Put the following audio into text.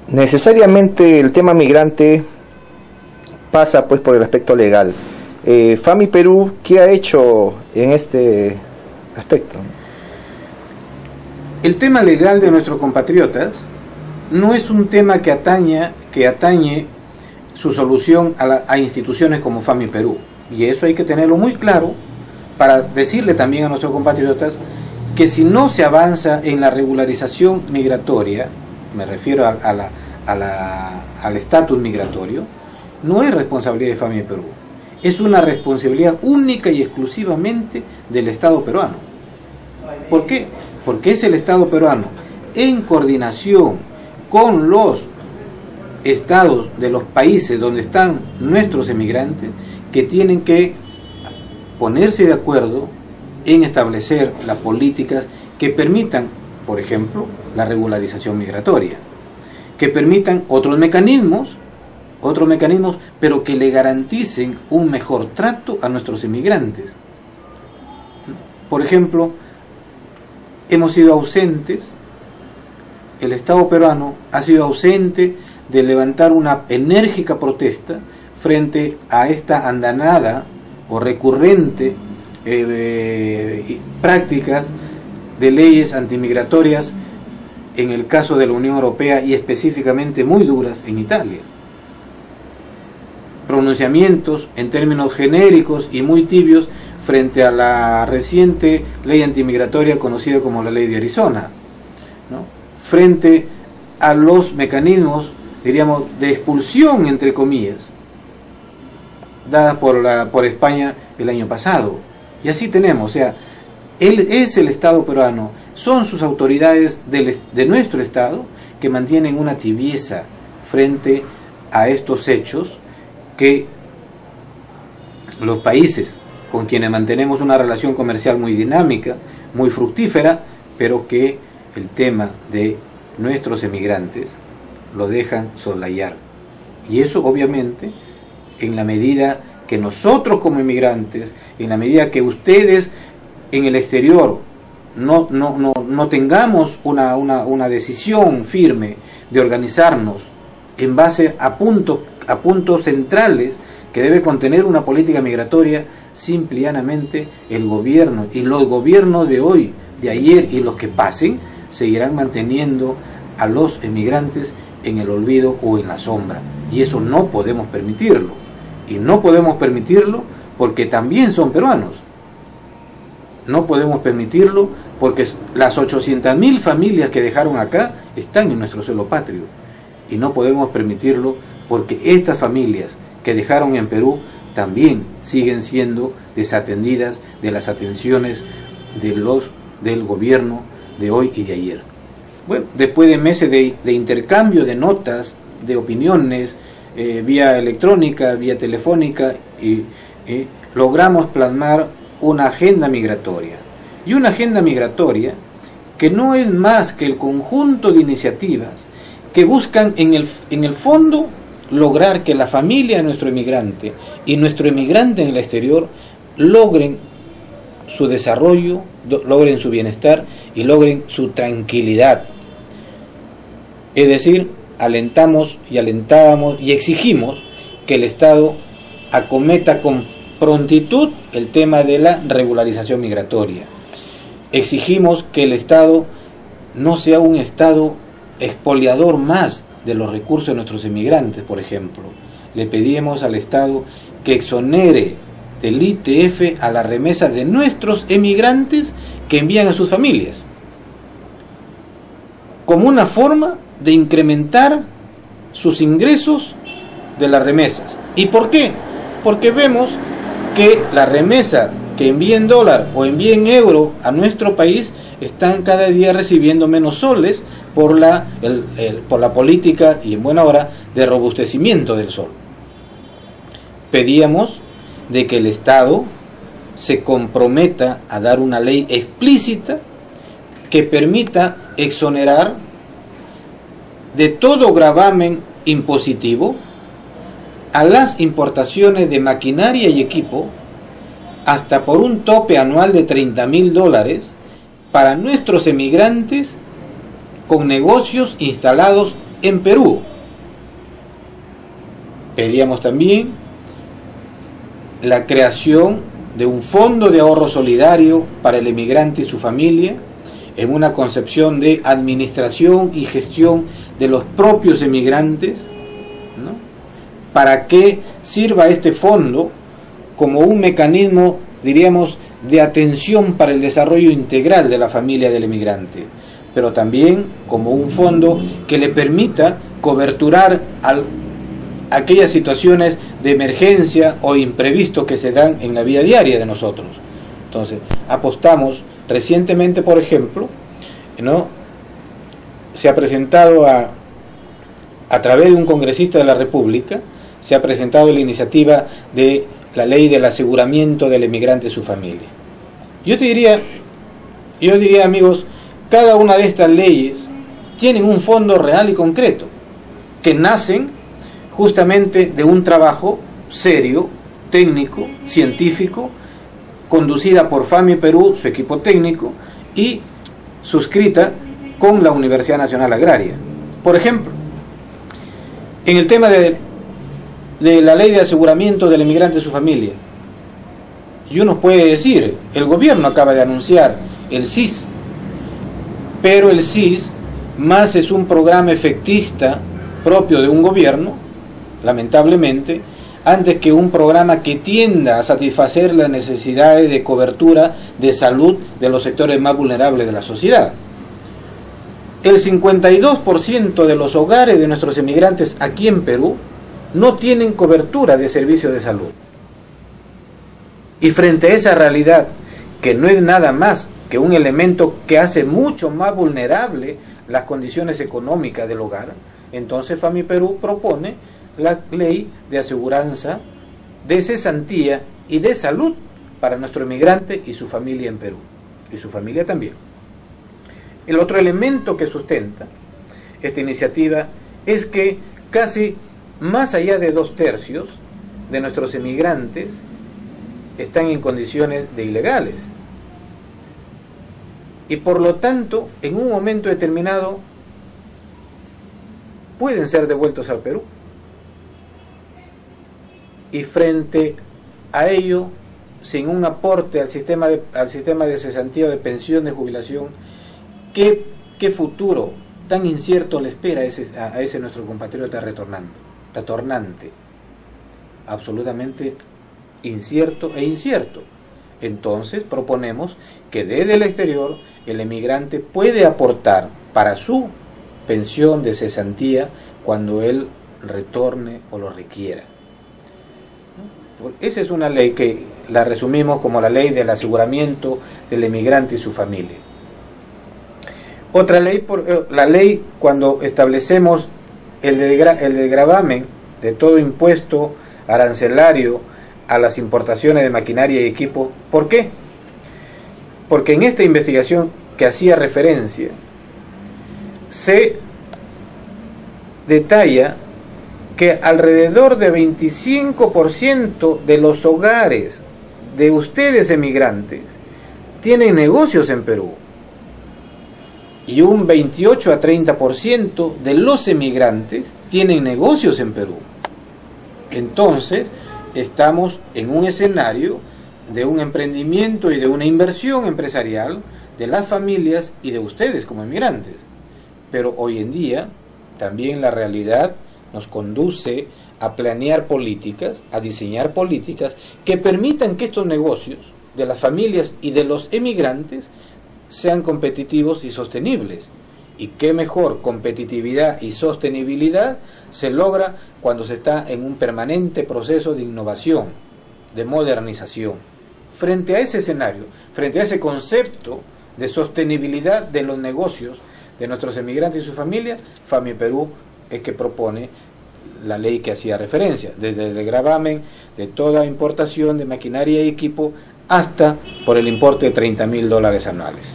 necesariamente el tema migrante pasa pues por el aspecto legal. FAMI Perú, ¿qué ha hecho en este aspecto? El tema legal de nuestros compatriotas no es un tema que atañe su solución a instituciones como FAMI Perú. Y eso hay que tenerlo muy claro para decirle también a nuestros compatriotas que si no se avanza en la regularización migratoria, me refiero al estatus migratorio, no es responsabilidad de FAMI Perú, es una responsabilidad única y exclusivamente del Estado peruano. ¿Por qué? Porque es el Estado peruano, en coordinación con los estados de los países donde están nuestros emigrantes, que tienen que ponerse de acuerdo en establecer las políticas que permitan, por ejemplo, la regularización migratoria, que permitan otros mecanismos, pero que le garanticen un mejor trato a nuestros inmigrantes. Por ejemplo, hemos sido ausentes, el Estado peruano ha sido ausente de levantar una enérgica protesta frente a esta andanada o recurrente prácticas de leyes antimigratorias en el caso de la Unión Europea y específicamente muy duras en Italia. Pronunciamientos en términos genéricos y muy tibios frente a la reciente ley antimigratoria conocida como la ley de Arizona, ¿no? Frente a los mecanismos, diríamos, de expulsión, entre comillas, dadas por España el año pasado. Y así tenemos, o sea, él es el Estado peruano, son sus autoridades de nuestro Estado que mantienen una tibieza frente a estos hechos que los países con quienes mantenemos una relación comercial muy dinámica, muy fructífera, pero que el tema de nuestros emigrantes lo dejan soslayar. Y eso obviamente, en la medida que nosotros como inmigrantes, en la medida que ustedes en el exterior no tengamos una decisión firme de organizarnos en base a puntos centrales que debe contener una política migratoria, simple y llanamente el gobierno y los gobiernos de hoy, de ayer y los que pasen, seguirán manteniendo a los emigrantes en el olvido o en la sombra. Y eso no podemos permitirlo. Y no podemos permitirlo porque también son peruanos. No podemos permitirlo porque las 800.000 familias que dejaron acá están en nuestro suelo patrio. Y no podemos permitirlo porque estas familias que dejaron en Perú también siguen siendo desatendidas de las atenciones del gobierno de hoy y de ayer. Bueno, después de meses de intercambio de notas, de opiniones, vía electrónica, vía telefónica, logramos plasmar una agenda migratoria. Y una agenda migratoria que no es más que el conjunto de iniciativas que buscan en el fondo lograr que la familia de nuestro emigrante y nuestro emigrante en el exterior logren su desarrollo, logren su bienestar y logren su tranquilidad. Es decir, alentamos y exigimos que el Estado acometa con prontitud el tema de la regularización migratoria. Exigimos que el Estado no sea un Estado expoliador más de los recursos de nuestros emigrantes, por ejemplo. Le pedimos al Estado que exonere del ITF a la remesa de nuestros emigrantes que envían a sus familias, como una forma de incrementar sus ingresos de las remesas. ¿Y por qué? Porque vemos que la remesa que envía en dólar o envía en euro a nuestro país están cada día recibiendo menos soles por la política, y en buena hora, de robustecimiento del sol. Pedíamos de que el Estado se comprometa a dar una ley explícita que permita exonerar de todo gravamen impositivo a las importaciones de maquinaria y equipo hasta por un tope anual de $30.000 para nuestros emigrantes con negocios instalados en Perú. Pedíamos también la creación de un fondo de ahorro solidario para el emigrante y su familia, en una concepción de administración y gestión de los propios emigrantes, ¿no? Para que sirva este fondo como un mecanismo, diríamos, de atención para el desarrollo integral de la familia del emigrante, pero también como un fondo que le permita coberturar aquellas situaciones de emergencia o imprevisto que se dan en la vida diaria de nosotros. Entonces, apostamos recientemente, por ejemplo, ¿no? Se ha presentado a través de un congresista de la República, se ha presentado la iniciativa de la ley del aseguramiento del emigrante y su familia. Yo diría, amigos, cada una de estas leyes tienen un fondo real y concreto, que nacen justamente de un trabajo serio, técnico, científico, conducida por FAMI Perú, su equipo técnico, y suscrita con la Universidad Nacional Agraria. Por ejemplo, en el tema de la ley de aseguramiento del emigrante y su familia, y uno puede decir, el gobierno acaba de anunciar el SIS, pero el SIS más es un programa efectista propio de un gobierno, lamentablemente, antes que un programa que tienda a satisfacer las necesidades de cobertura de salud de los sectores más vulnerables de la sociedad. El 52% de los hogares de nuestros emigrantes aquí en Perú no tienen cobertura de servicios de salud. Y frente a esa realidad, que no es nada más que un elemento que hace mucho más vulnerable las condiciones económicas del hogar, entonces FAMI Perú propone la ley de aseguranza de cesantía y de salud para nuestro emigrante y su familia en Perú, y su familia también. El otro elemento que sustenta esta iniciativa es que casi más allá de 2/3 de nuestros emigrantes están en condiciones de ilegales, y por lo tanto en un momento determinado pueden ser devueltos al Perú. Y frente a ello, sin un aporte al sistema de cesantía o de pensión de jubilación, ¿qué futuro tan incierto le espera a ese nuestro compatriota retornante? Absolutamente incierto e incierto. Entonces proponemos que desde el exterior el emigrante puede aportar para su pensión de cesantía cuando él retorne o lo requiera. Esa es una ley que la resumimos como la ley del aseguramiento del emigrante y su familia. Otra ley, la ley cuando establecemos el desgravamen de todo impuesto arancelario a las importaciones de maquinaria y equipo. ¿Por qué? Porque en esta investigación que hacía referencia se detalla que alrededor de 25% de los hogares de ustedes emigrantes tienen negocios en Perú, y un 28 a 30% de los emigrantes tienen negocios en Perú. Entonces estamos en un escenario de un emprendimiento y de una inversión empresarial de las familias y de ustedes como emigrantes. Pero hoy en día también la realidad nos conduce a planear políticas, a diseñar políticas que permitan que estos negocios de las familias y de los emigrantes sean competitivos y sostenibles. Y qué mejor competitividad y sostenibilidad se logra cuando se está en un permanente proceso de innovación, de modernización. Frente a ese escenario, frente a ese concepto de sostenibilidad de los negocios de nuestros emigrantes y sus familias, FAMI Perú es que propone la ley que hacía referencia, desde el desgravamen de toda importación de maquinaria y equipo hasta por el importe de $30.000 anuales.